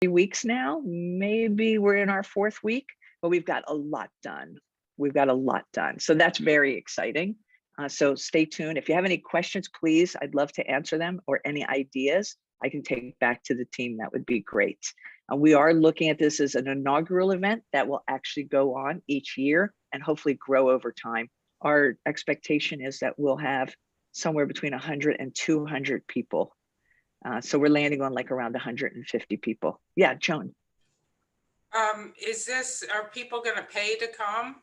weeks now. Maybe we're in our 4th week, but we've got a lot done. We've got a lot done. So that's very exciting. So stay tuned. If you have any questions, please, I'd love to answer them, or any ideas I can take back to the team. That would be great. We are looking at this as an inaugural event that will actually go on each year and hopefully grow over time. Our expectation is that we'll have somewhere between 100 and 200 people. So we're landing on like around 150 people. Yeah, Joan. Are people going to pay to come?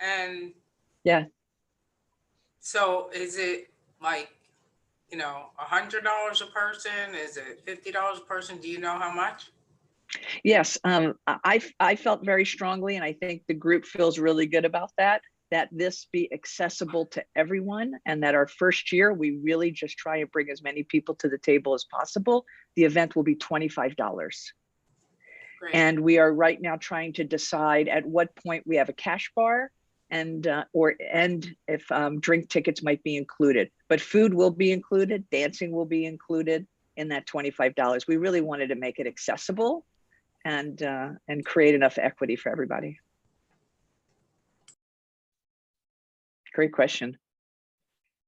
And yeah. So is it like, $100 a person? Is it $50 a person? Do you know how much? Yes, I felt very strongly, and I think the group feels really good about that this be accessible to everyone, and that our first year, we really just try and bring as many people to the table as possible. The event will be $25. Great. And we are right now trying to decide at what point we have a cash bar, and if drink tickets might be included, but food will be included, dancing will be included in that $25. We really wanted to make it accessible and create enough equity for everybody. Great question.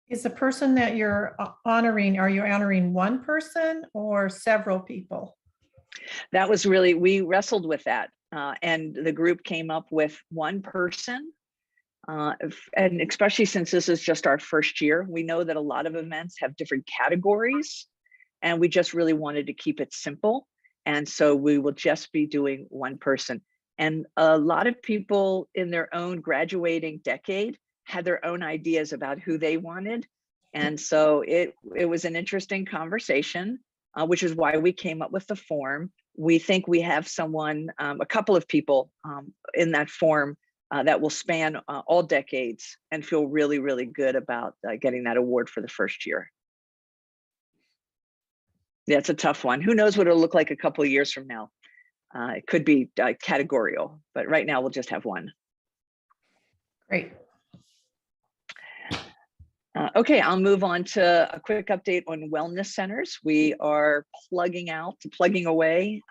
Is the person that you're honoring, are you honoring one person or several people? That was really, we wrestled with that, and the group came up with one person. And especially since this is just our first year, we know that a lot of events have different categories, and we just really wanted to keep it simple. And so we will just be doing one person. And a lot of people in their own graduating decade had their own ideas about who they wanted. And so it was an interesting conversation, which is why we came up with the form. We think we have someone, a couple of people in that form that will span all decades, and feel really, really good about getting that award for the first year. Yeah, it's a tough one. Who knows what it'll look like a couple of years from now? It could be categorical, but right now we'll just have one. Great. Okay, I'll move on to a quick update on wellness centers. We are plugging away,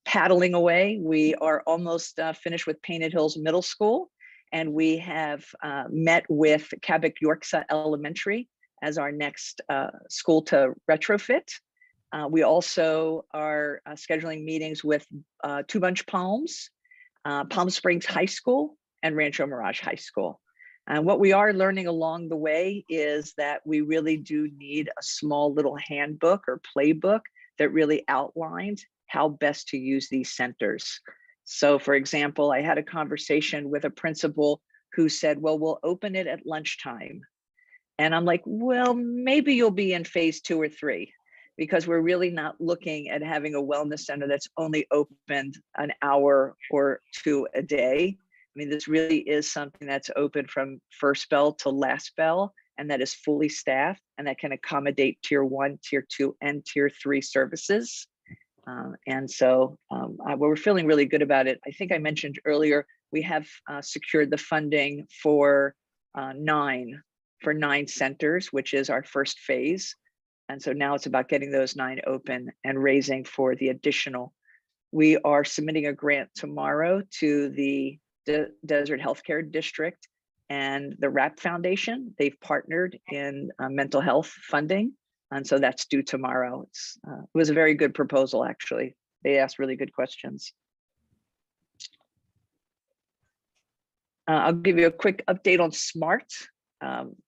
paddling away. We are almost finished with Painted Hills Middle School, and we have met with Cabot Yorksa Elementary as our next school to retrofit. We also are scheduling meetings with Two Bunch Palms, Palm Springs High School, and Rancho Mirage High School. And what we are learning along the way is that we really do need a small little handbook or playbook that really outlines how best to use these centers. So for example, I had a conversation with a principal who said, well, we'll open it at lunchtime. And I'm like, well, maybe you'll be in phase 2 or 3, because we're really not looking at having a wellness center that's only opened an hour or 2 a day. I mean, this really is something that's open from first bell to last bell, and that is fully staffed, and that can accommodate tier 1, tier 2, and tier 3 services. And so we're feeling really good about it. I think I mentioned earlier, we have secured the funding for 9 centers, which is our first phase. And so now it's about getting those 9 open and raising for the additional. We are submitting a grant tomorrow to the Desert Healthcare District and the RAP Foundation. They've partnered in mental health funding, and so that's due tomorrow. It was a very good proposal, actually. They asked really good questions. I'll give you a quick update on SMART.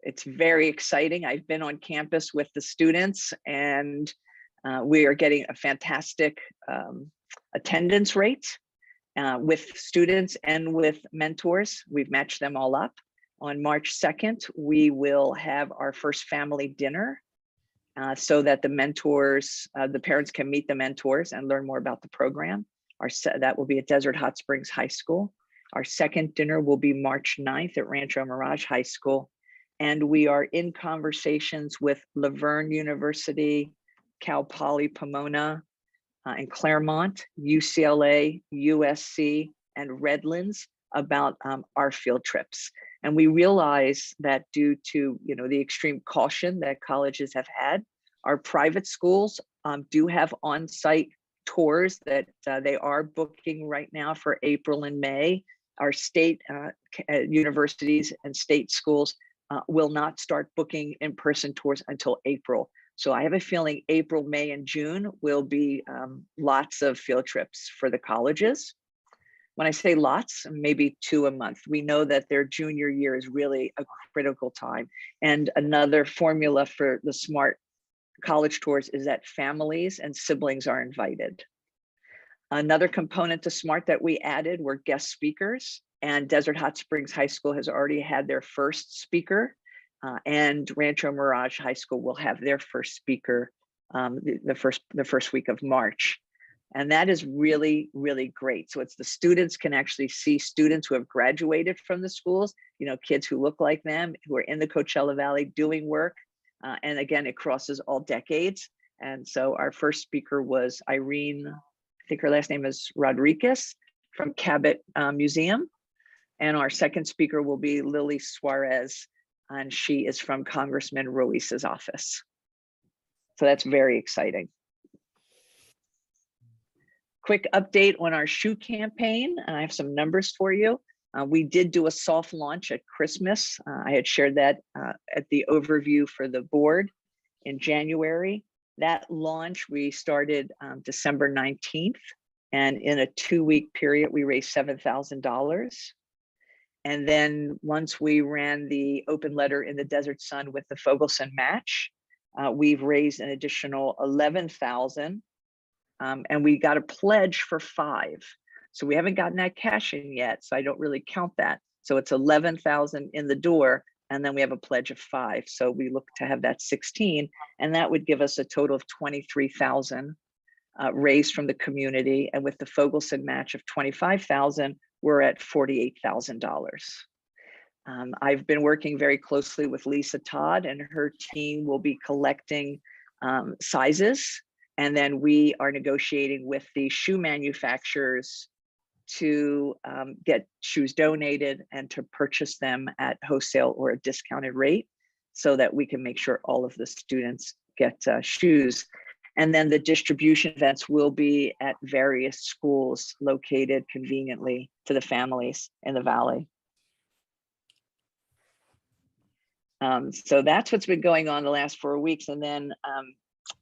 It's very exciting. I've been on campus with the students, and we are getting a fantastic attendance rate. With students and with mentors. We've matched them all up. On March 2nd, we will have our first family dinner so that the mentors, the parents can meet the mentors and learn more about the program. That will be at Desert Hot Springs High School. Our second dinner will be March 9th at Rancho Mirage High School. And we are in conversations with Laverne University, Cal Poly Pomona, in Claremont, UCLA, USC, and Redlands about our field trips. And we realize that due to the extreme caution that colleges have had, our private schools do have on-site tours that they are booking right now for April and May. Our state universities and state schools will not start booking in-person tours until April. So I have a feeling April, May, and June will be lots of field trips for the colleges. When I say lots, maybe 2 a month. We know that their junior year is really a critical time. And another formula for the SMART college tours is that families and siblings are invited. Another component to SMART that we added were guest speakers, and Desert Hot Springs High School has already had their first speaker, and Rancho Mirage High School will have their first speaker the first week of March. And that is really, really great. So it's the students can actually see students who have graduated from the schools, you know, kids who look like them, who are in the Coachella Valley doing work. And again, it crosses all decades. And so our first speaker was Irene, I think her last name is Rodriguez from Cabot Museum. And our second speaker will be Lily Suarez, and she is from Congressman Ruiz's office. So that's very exciting. Quick update on our shoe campaign. I have some numbers for you. We did do a soft launch at Christmas. I had shared that at the overview for the board in January. That launch, we started December 19th, and in a 2-week period, we raised $7,000. And then once we ran the open letter in the Desert Sun with the Fogelson match, we've raised an additional $11,000. And we got a pledge for 5. So we haven't gotten that cash in yet, so I don't really count that. So it's 11,000 in the door, and then we have a pledge of 5. So we look to have that 16, and that would give us a total of 23,000 raised from the community. And with the Fogelson match of 25,000, we're at $48,000. I've been working very closely with Lisa Todd, and her team will be collecting sizes. And then we are negotiating with the shoe manufacturers to get shoes donated and to purchase them at wholesale or a discounted rate so that we can make sure all of the students get shoes. And then the distribution events will be at various schools located conveniently to the families in the Valley. So that's what's been going on the last 4 weeks. And then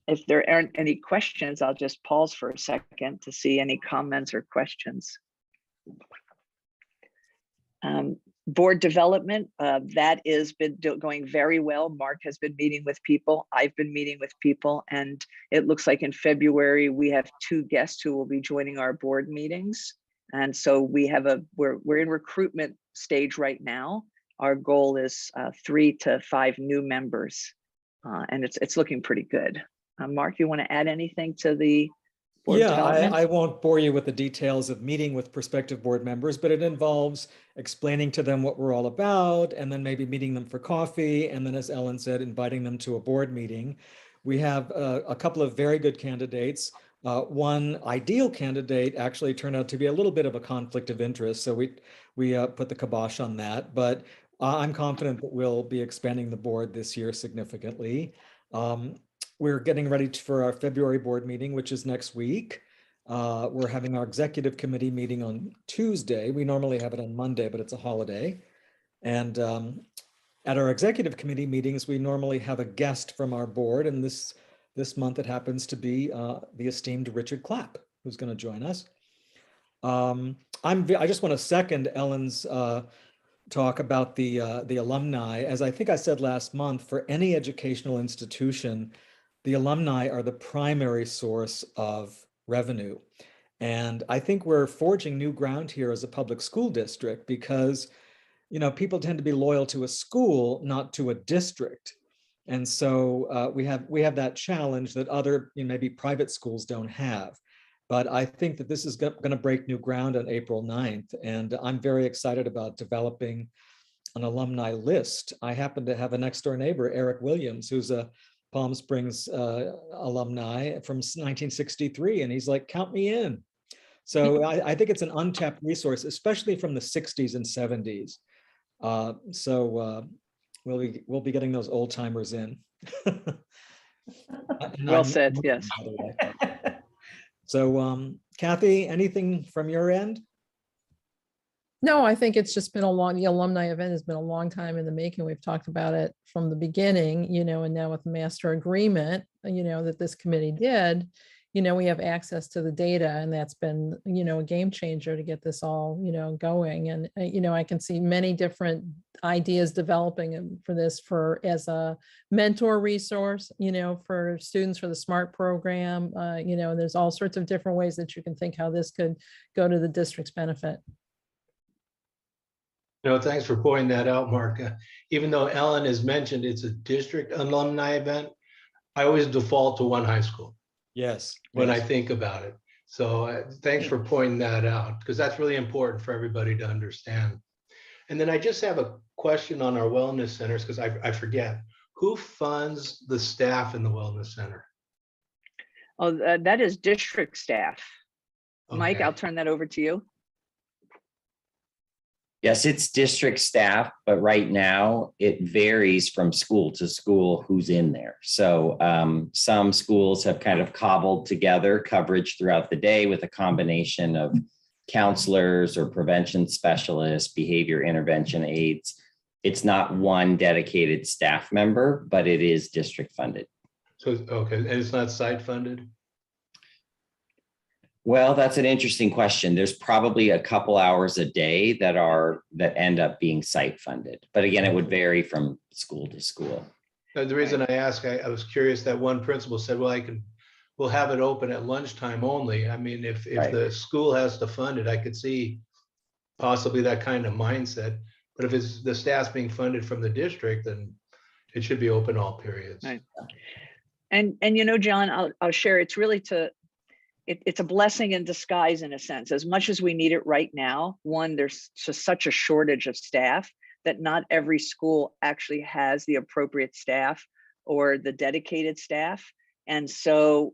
if there aren't any questions, I'll just pause for a second to see any comments or questions. Board development, that has been going very well. Mark has been meeting with people. I've been meeting with people, and it looks like in February we have 2 guests who will be joining our board meetings. And so we have we're in recruitment stage right now. Our goal is 3 to 5 new members, and it's looking pretty good. Mark, you want to add anything to the board development? I won't bore you with the details of meeting with prospective board members, but it involves explaining to them what we're all about, and then maybe meeting them for coffee, and then, as Ellen said, inviting them to a board meeting. We have a couple of very good candidates. One ideal candidate actually turned out to be a little bit of a conflict of interest, so we put the kibosh on that, but I'm confident that we'll be expanding the board this year significantly. We're getting ready for our February board meeting, which is next week. We're having our executive committee meeting on Tuesday. We normally have it on Monday, but it's a holiday. And at our executive committee meetings, we normally have a guest from our board. And this month, it happens to be the esteemed Richard Clapp, who's going to join us. I just want to second Ellen's talk about the alumni. As I think I said last month, for any educational institution, the alumni are the primary source of revenue. And I think we're forging new ground here as a public school district because, you know, people tend to be loyal to a school, not to a district. And so we have that challenge that other, you know, maybe private schools don't have. But I think that this is going to break new ground on April 9th. And I'm very excited about developing an alumni list. I happen to have a next door neighbor, Eric Williams, who's a Palm Springs alumni from 1963. And he's like, count me in. So I think it's an untapped resource, especially from the 60s and 70s. We'll be getting those old timers in. Well said, yes. So Kathy, anything from your end? No, I think it's just been the alumni event has been a long time in the making. We've talked about it from the beginning, and now with the master agreement, that this committee did, we have access to the data, and that's been, a game changer to get this all, going. And, I can see many different ideas developing for this as a mentor resource, for students for the SMART program, there's all sorts of different ways that you can think how this could go to the district's benefit. Thanks for pointing that out, Mark. Even though Ellen has mentioned it's a district alumni event, I always default to one high school Yes. when I yes. think about it. So thanks for pointing that out, because that's really important for everybody to understand. And then I just have a question on our wellness centers, because I forget. Who funds the staff in the wellness center? Oh, that is district staff. Mike, Okay. I'll turn that over to you. Yes, it's district staff, but right now it varies from school to school who's in there. So some schools have kind of cobbled together coverage throughout the day with a combination of counselors or prevention specialists, behavior intervention aides. It's not one dedicated staff member, but it is district funded. So, okay, and it's not site funded? Well, that's an interesting question. There's probably a couple hours a day that end up being site funded. But again, it would vary from school to school. The reason I ask, I was curious that one principal said, well, we'll have it open at lunchtime only. I mean, if Right. the school has to fund it, I could see possibly that kind of mindset. But if it's the staff's being funded from the district, then it should be open all periods. Right. And John, I'll share, it's really it's a blessing in disguise in a sense. As much as we need it right now, one, there's just such a shortage of staff that not every school actually has the appropriate staff or the dedicated staff. And so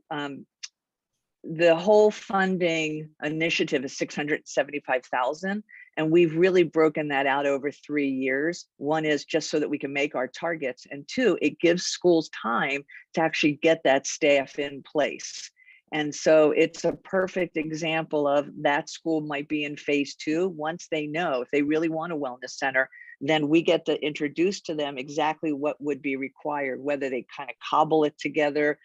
the whole funding initiative is $675,000. And we've really broken that out over 3 years. One is just so that we can make our targets. And two, it gives schools time to actually get that staff in place. And so it's a perfect example of that school might be in phase 2. Once they know, if they really want a wellness center, then we get to introduce to them exactly what would be required, whether they kind of cobble it together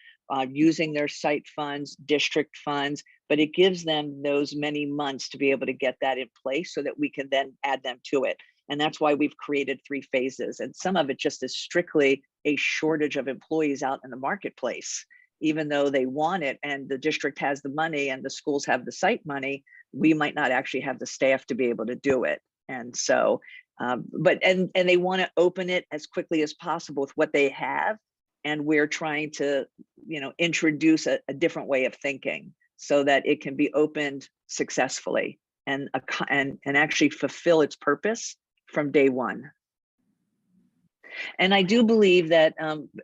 using their site funds, district funds, but it gives them those many months to be able to get that in place so that we can then add them to it. And that's why we've created 3 phases. And some of it just is strictly a shortage of employees out in the marketplace. Even though they want it and the district has the money and the schools have the site money, we might not actually have the staff to be able to do it. And so, but they want to open it as quickly as possible with what they have. And we're trying to, introduce a different way of thinking so that it can be opened successfully and actually fulfill its purpose from day one. And I do believe that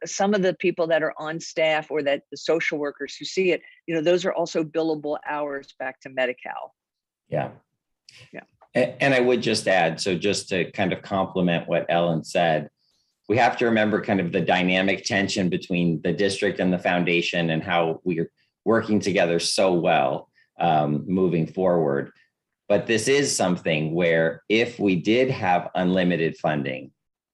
some of the people that are on staff or that the social workers who see it, those are also billable hours back to Medi-Cal. Yeah. Yeah. And I would just add, so just to kind of complement what Ellen said, we have to remember kind of the dynamic tension between the district and the foundation and how we're working together so well moving forward. But this is something where if we did have unlimited funding,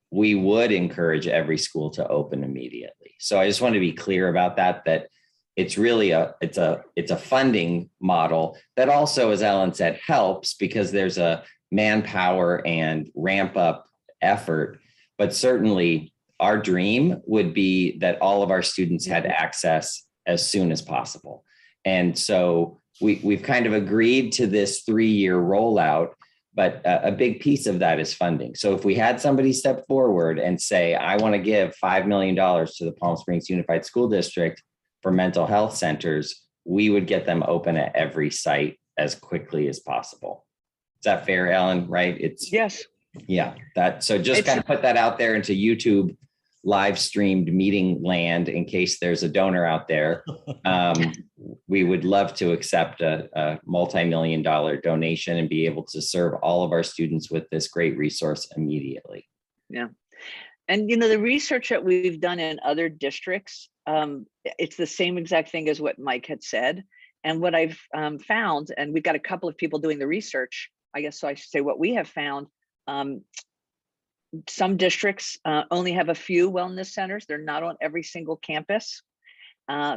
we would encourage every school to open immediately. So I just want to be clear about that it's really it's a funding model that also, as Ellen said, helps because there's a manpower and ramp up effort. But certainly our dream would be that all of our students had access as soon as possible. And so we've kind of agreed to this 3-year rollout. But a big piece of that is funding. So if we had somebody step forward and say, I want to give $5 million to the Palm Springs Unified School District for mental health centers, we would get them open at every site as quickly as possible. Is that fair, Ellen? Right? Yes. Yeah. So just kind of put that out there into YouTube live streamed meeting land in case there's a donor out there. We would love to accept a multi-million-dollar donation and be able to serve all of our students with this great resource immediately. Yeah. And, the research that we've done in other districts, it's the same exact thing as what Mike had said. And what I've found, and we've got a couple of people doing the research, I guess, so I should say what we have found, some districts only have a few wellness centers. They're not on every single campus.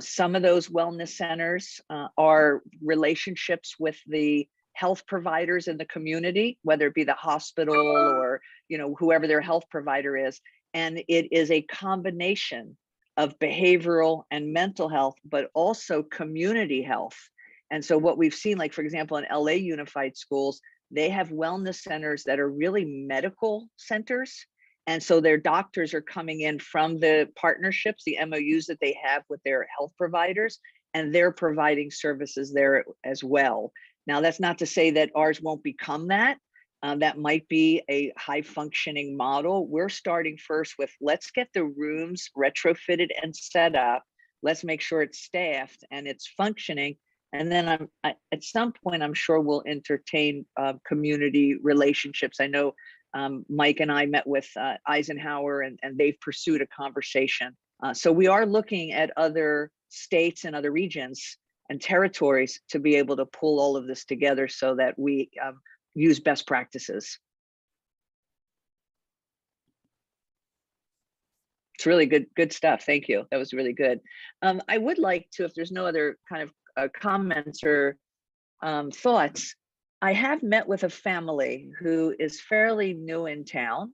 Some of those wellness centers are relationships with the health providers in the community, whether it be the hospital or, you know, whoever their health provider is. And it is a combination of behavioral and mental health, but also community health. And so what we've seen, like, for example, in LA Unified Schools, they have wellness centers that are really medical centers. And so their doctors are coming in from the partnerships, the MOUs that they have with their health providers, and they're providing services there as well. Now, that's not to say that ours won't become that. That might be a high functioning model. We're starting first with, let's get the rooms retrofitted and set up. Let's make sure it's staffed and it's functioning. And then at some point, I'm sure we'll entertain community relationships. I know Mike and I met with Eisenhower, and they've pursued a conversation. So we are looking at other states and other regions and territories to be able to pull all of this together so that we use best practices. It's really good stuff. Thank you. That was really good. I would like to, if there's no other kind of comments or thoughts, I have met with a family who is fairly new in town,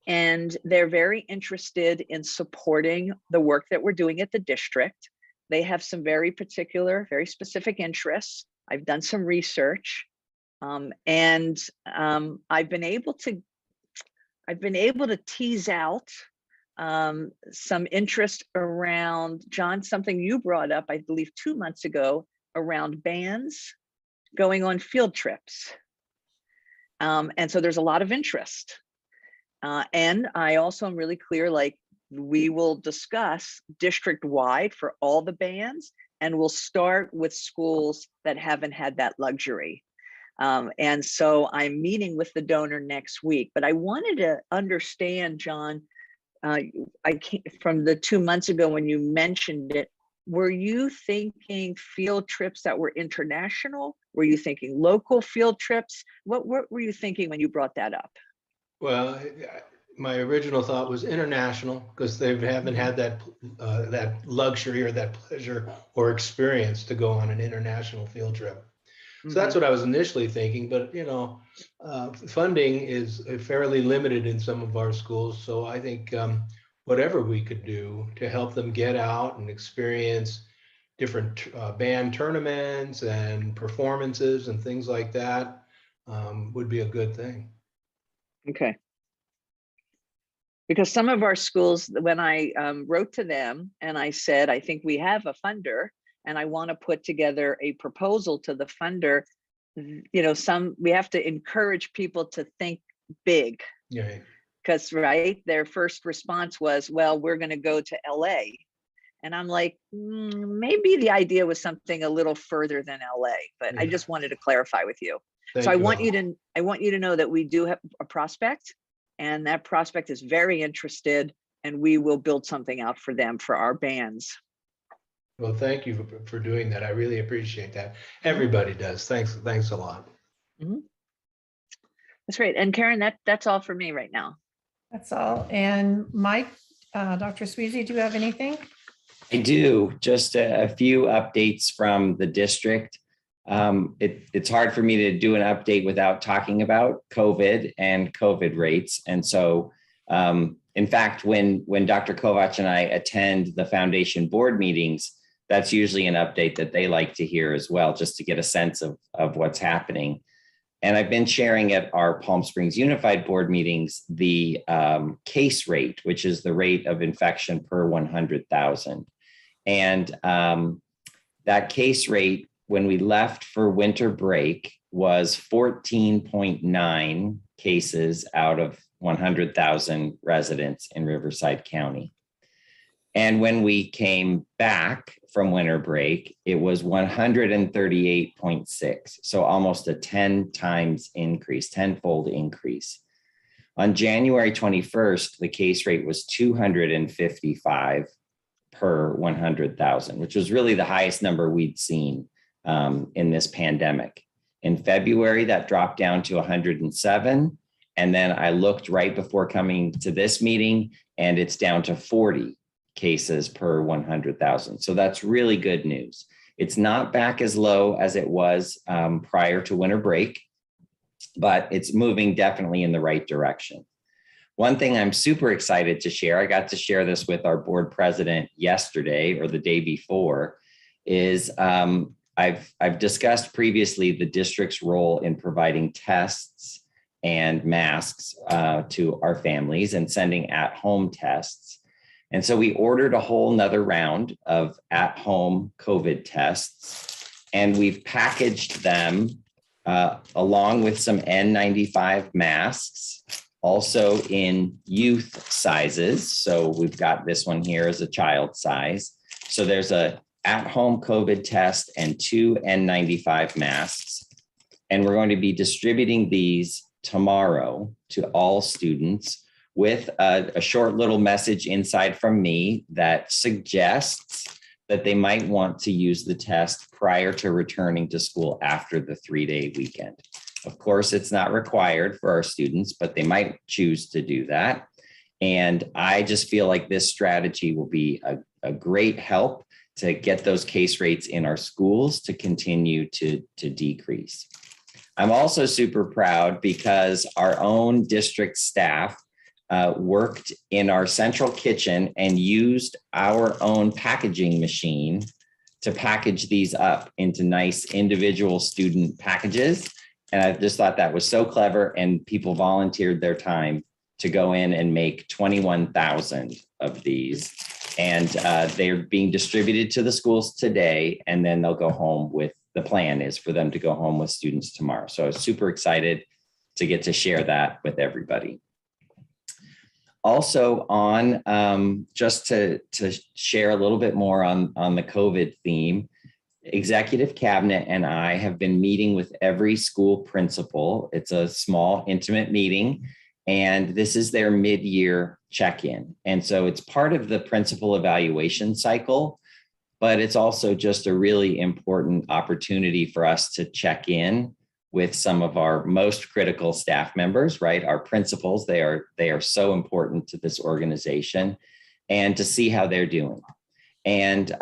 and they're very interested in supporting the work that we're doing at the district. They have some very particular, very specific interests. I've done some research, and I've been able to tease out some interest around, John, something you brought up, I believe 2 months ago, around bands going on field trips. And so there's a lot of interest. And I also am really clear, like, we will discuss district-wide for all the bands, and we'll start with schools that haven't had that luxury. And so I'm meeting with the donor next week, but I wanted to understand, John, from the 2 months ago when you mentioned it, were you thinking field trips that were international? Were you thinking local field trips? What were you thinking when you brought that up? Well, my original thought was international, because they haven't had that that luxury or that pleasure or experience to go on an international field trip. So that's what I was initially thinking, but you know, funding is fairly limited in some of our schools. So I think whatever we could do to help them get out and experience different band tournaments and performances and things like that would be a good thing. Okay. Because some of our schools, when I wrote to them and I said, I think we have a funder and I want to put together a proposal to the funder, you know, we have to encourage people to think big. Yeah. Because, right, their first response was, well, we're going to go to LA. And I'm like, maybe the idea was something a little further than LA, but yeah. I just wanted to clarify with you. So I want you to know that we do have a prospect, and that prospect is very interested, and we will build something out for them for our bands. Well, thank you for doing that. I really appreciate that. Everybody does. Thanks a lot. That's great. And Karen, that's all for me right now. That's all. And Mike, Dr. Sweezy, do you have anything? I do. Just a few updates from the district. It's hard for me to do an update without talking about COVID and COVID rates. And so, in fact, when Dr. Kovacs and I attend the foundation board meetings, that's usually an update that they like to hear as well, just to get a sense of what's happening. And I've been sharing at our Palm Springs Unified Board meetings the case rate, which is the rate of infection per 100,000. And that case rate, when we left for winter break, was 14.9 cases out of 100,000 residents in Riverside County. And when we came back from winter break, it was 138.6. So almost a 10-fold increase. On January 21st, the case rate was 255. per 100,000, which was really the highest number we'd seen in this pandemic. In February, that dropped down to 107. And then I looked right before coming to this meeting, and it's down to 40 cases per 100,000. So that's really good news. It's not back as low as it was prior to winter break, but it's moving definitely in the right direction. One thing I'm super excited to share, I got to share this with our board president yesterday or the day before, is I've discussed previously the district's role in providing tests and masks to our families and sending at-home tests. And so we ordered a whole nother round of at-home COVID tests, and we've packaged them along with some N95 masks, also in youth sizes. So we've got this one here as a child size. So there's a at-home COVID test and 2 N95 masks. And we're going to be distributing these tomorrow to all students with a short little message inside from me that suggests that they might want to use the test prior to returning to school after the 3-day weekend. Of course, it's not required for our students, but they might choose to do that. And I just feel like this strategy will be a great help to get those case rates in our schools to continue to decrease. I'm also super proud because our own district staff worked in our central kitchen and used our own packaging machine to package these up into nice individual student packages. And I just thought that was so clever, and people volunteered their time to go in and make 21,000 of these. And they're being distributed to the schools today, and then they'll go home with, the plan is for them to go home with students tomorrow. So I was super excited to get to share that with everybody. Also on, just to share a little bit more on the COVID theme, Executive Cabinet and I have been meeting with every school principal. It's a small, intimate meeting, and this is their mid-year check-in. And so it's part of the principal evaluation cycle, but it's also just a really important opportunity for us to check in with some of our most critical staff members, right? Our principals, they are so important to this organization, and to see how they're doing. And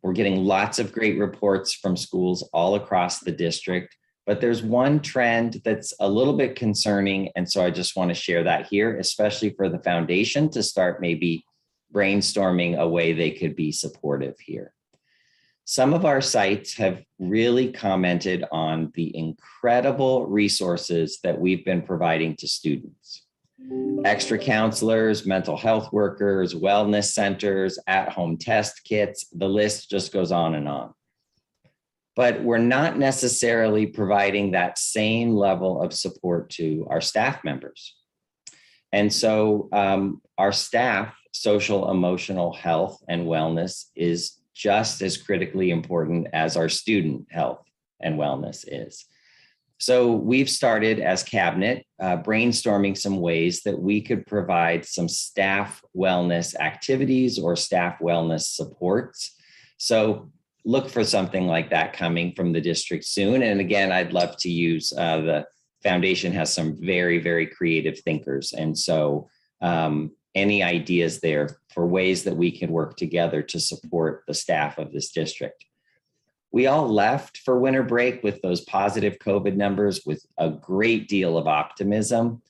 we're getting lots of great reports from schools all across the district, but there's one trend that's a little bit concerning. And so I just want to share that here, especially for the foundation to start maybe brainstorming a way they could be supportive here. Some of our sites have really commented on the incredible resources that we've been providing to students. Extra counselors, mental health workers, wellness centers, at-home test kits, the list just goes on and on. But we're not necessarily providing that same level of support to our staff members. And so our staff, social, emotional health and wellness is just as critically important as our student health and wellness is. So we've started as cabinet brainstorming some ways that we could provide some staff wellness activities or staff wellness supports. So look for something like that coming from the district soon. And again, I'd love to use, the foundation has some very, very creative thinkers. And so any ideas there for ways that we can work together to support the staff of this district. We all left for winter break with those positive COVID numbers with a great deal of optimism.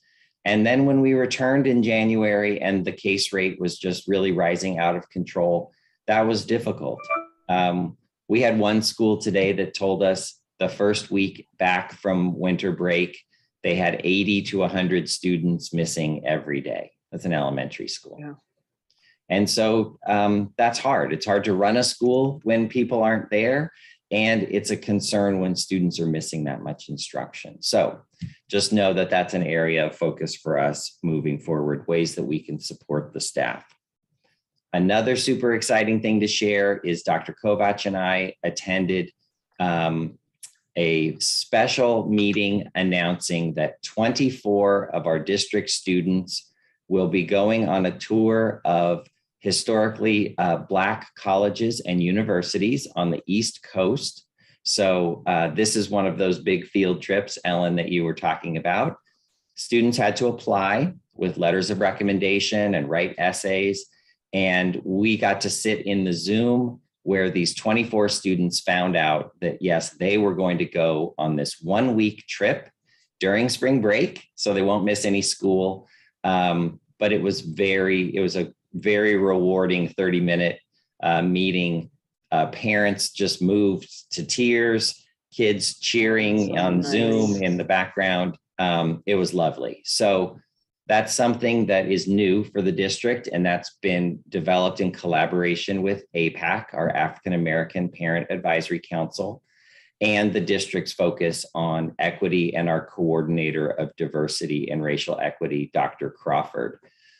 And then when we returned in January and the case rate was just really rising out of control, that was difficult. We had one school today that told us the first week back from winter break, they had 80 to 100 students missing every day. That's an elementary school. Yeah. And so that's hard. It's hard to run a school when people aren't there. And it's a concern when students are missing that much instruction. So just know that that's an area of focus for us moving forward, ways that we can support the staff. Another super exciting thing to share is Dr. Kovach and I attended a special meeting announcing that 24 of our district students will be going on a tour of historically Black colleges and universities on the East Coast. So this is one of those big field trips, Ellen, that you were talking about. Students had to apply with letters of recommendation and write essays. And we got to sit in the Zoom where these 24 students found out that, yes, they were going to go on this 1-week trip during spring break, so they won't miss any school. But it was a very rewarding 30-minute meeting. Parents just moved to tears, kids cheering on Zoom in the background. It was lovely. So that's something that is new for the district, and that's been developed in collaboration with APAC, our African American Parent Advisory Council, and the district's focus on equity and our coordinator of diversity and racial equity, Dr. Crawford.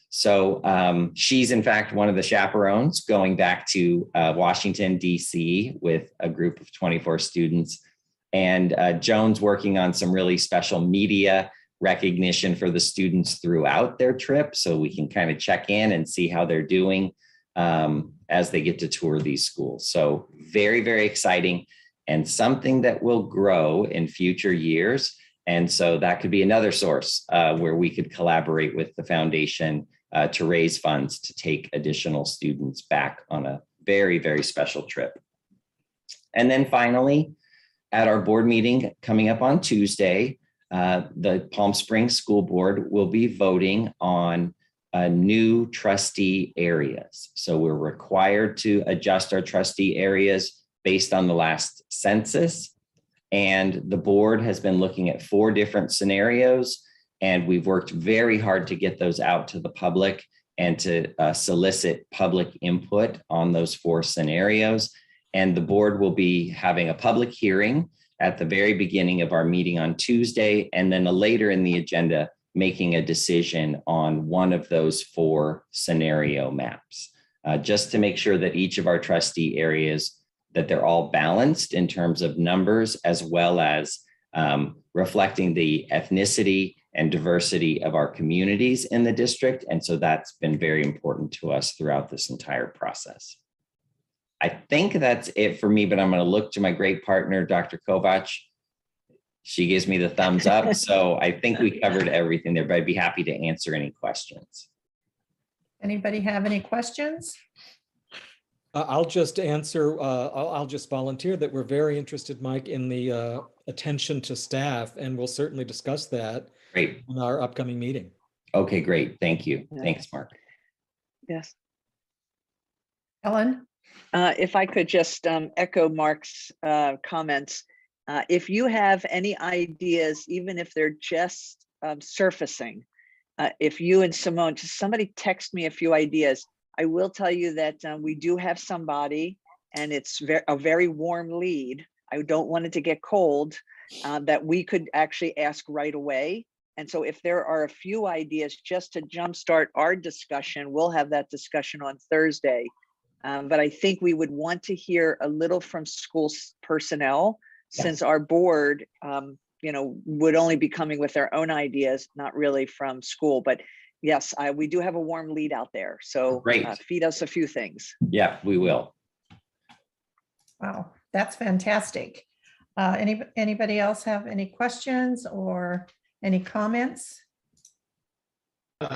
So she's in fact one of the chaperones going back to Washington, DC with a group of 24 students. And Joan's working on some really special media recognition for the students throughout their trip, so we can kind of check in and see how they're doing as they get to tour these schools. So very, very exciting, and something that will grow in future years. And so that could be another source where we could collaborate with the foundation to raise funds to take additional students back on a very, very special trip. And then finally, at our board meeting coming up on Tuesday, the Palm Springs School Board will be voting on new trustee areas. So we're required to adjust our trustee areas based on the last census. And the board has been looking at 4 different scenarios, and we've worked very hard to get those out to the public and to solicit public input on those 4 scenarios. And the board will be having a public hearing at the very beginning of our meeting on Tuesday, and then later in the agenda, making a decision on one of those 4 scenario maps, just to make sure that each of our trustee areas, that they're all balanced in terms of numbers, as well as reflecting the ethnicity and diversity of our communities in the district. And so that's been very important to us throughout this entire process. I think that's it for me, but I'm going to look to my great partner, Dr. Kovac. She gives me the thumbs up. So I think we covered everything there, but I'd be happy to answer any questions. Anybody have any questions? I'll just answer, I'll just volunteer that we're very interested, Mike, in the attention to staff, and we'll certainly discuss that Great. in our upcoming meeting. Okay, great. Thank you. Yeah. Thanks, Mark. Yes. Ellen? If I could just echo Mark's comments. If you have any ideas, even if they're just surfacing, if you and Simone, just somebody text me a few ideas. I will tell you that we do have somebody, and it's a very warm lead. I don't want it to get cold, that we could actually ask right away. And so if there are a few ideas just to jumpstart our discussion, we'll have that discussion on Thursday. But I think we would want to hear a little from school personnel, since our board, would only be coming with their own ideas, not really from school. But yes, we do have a warm lead out there. So feed us a few things. Yeah, we will. Wow, that's fantastic. Anybody else have any questions or any comments?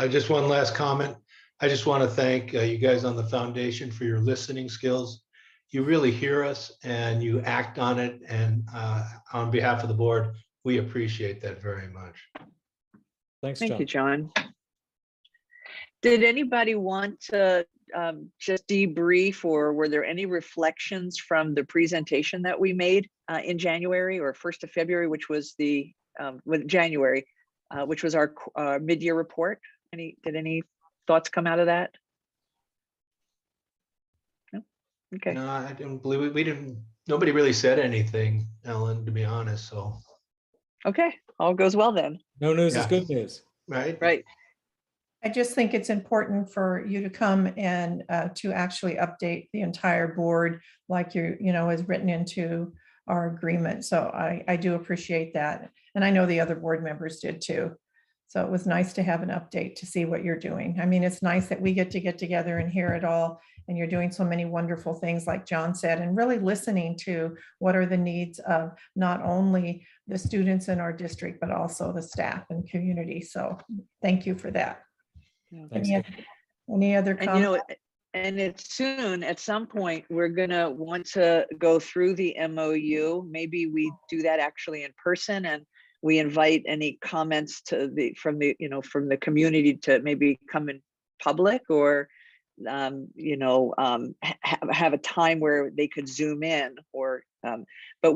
Just one last comment. I just want to thank you guys on the foundation for your listening skills. You really hear us and you act on it. And on behalf of the board, we appreciate that very much. Thanks, Thank John. you, John. Did anybody want to just debrief, or were there any reflections from the presentation that we made in January or 1st of February, which was January, which was our mid-year report? Did any thoughts come out of that? No? Okay. No, I don't believe we didn't. Nobody really said anything, Ellen, to be honest. So. Okay, all goes well then. No news is good news. Right. Right. I just think it's important for you to come and to actually update the entire board, like is written into our agreement. So I do appreciate that. And I know the other board members did too. So it was nice to have an update to see what you're doing. I mean, it's nice that we get together and hear it all. And you're doing so many wonderful things, like John said, and really listening to what are the needs of not only the students in our district, but also the staff and community. So thank you for that. Thanks. Any other And you comments? know, and it's soon, at some point, we're gonna want to go through the MOU. Maybe we do that actually in person, and we invite any comments from the community to maybe come in public, or have a time where they could zoom in, or but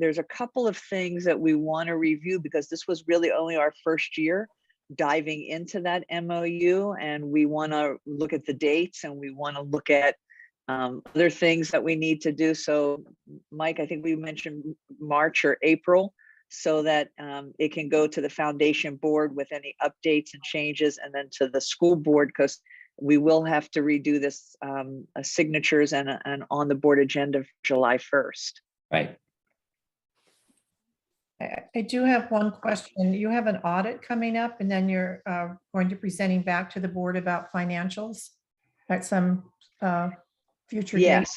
there's a couple of things that we want to review, because this was really only our first year diving into that MOU, and we want to look at the dates, and we want to look at other things that we need to do. So Mike, I think we mentioned March or April, so that it can go to the foundation board with any updates and changes, and then to the school board, because we will have to redo this signatures and on the board agenda July 1st. Right. I do have one question. You have an audit coming up, and then you're going to presenting back to the board about financials at some future date.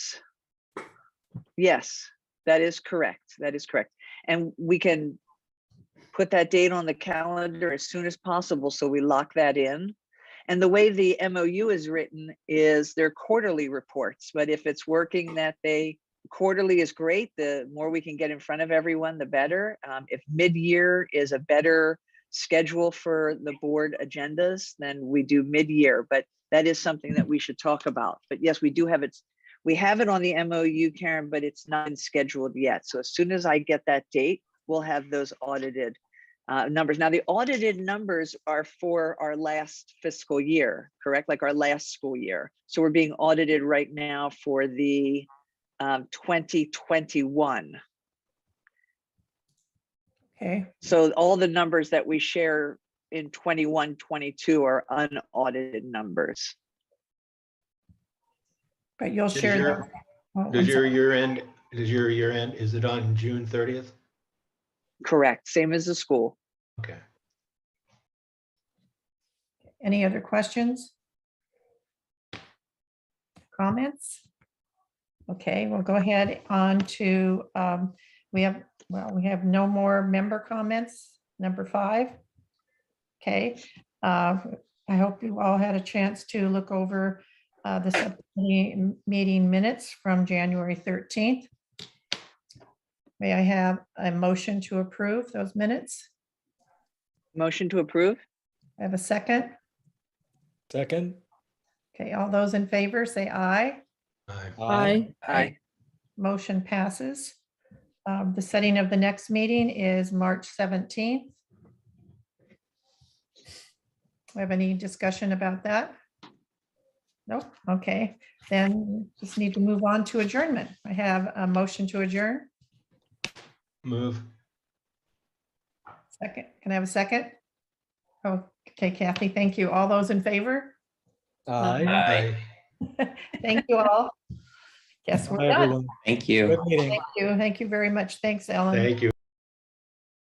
Yes, that is correct. That is correct. And we can put that date on the calendar as soon as possible, so we lock that in. And the way the MOU is written is they're quarterly reports, but if it's working that quarterly is great, the more we can get in front of everyone, the better. If mid-year is a better schedule for the board agendas, then we do mid-year, but that is something that we should talk about. But yes, we do have it. We have it on the MOU, Karen, but it's not scheduled yet. So as soon as I get that date, we'll have those audited numbers. Now, the audited numbers are for our last fiscal year, correct? Like our last school year. So we're being audited right now for the 2021. Okay. So all the numbers that we share in 21, 22 are unaudited numbers. But you'll share them. Oh, Does I'm your sorry. year end, is it on June 30th? Correct, same as the school. Okay. Any other questions? Comments? Okay, we'll go ahead on to, we have no more member comments, number 5. Okay, I hope you all had a chance to look over the subcommittee meeting minutes from January 13th. May I have a motion to approve those minutes? Motion to approve? I have a second. Second? Okay, all those in favor say aye. Aye. Aye. Motion passes. The setting of the next meeting is March 17th. We have any discussion about that? Nope. Okay, then just need to move on to adjournment. I have a motion to adjourn. Move. Second, can I have a second? Oh, okay, Kathy, thank you. All those in favor? Aye. Thank you all. Guess we're Bye, done. everyone. Thank you. Good meeting. Thank you. Thank you very much. Thanks, Ellen. Thank you.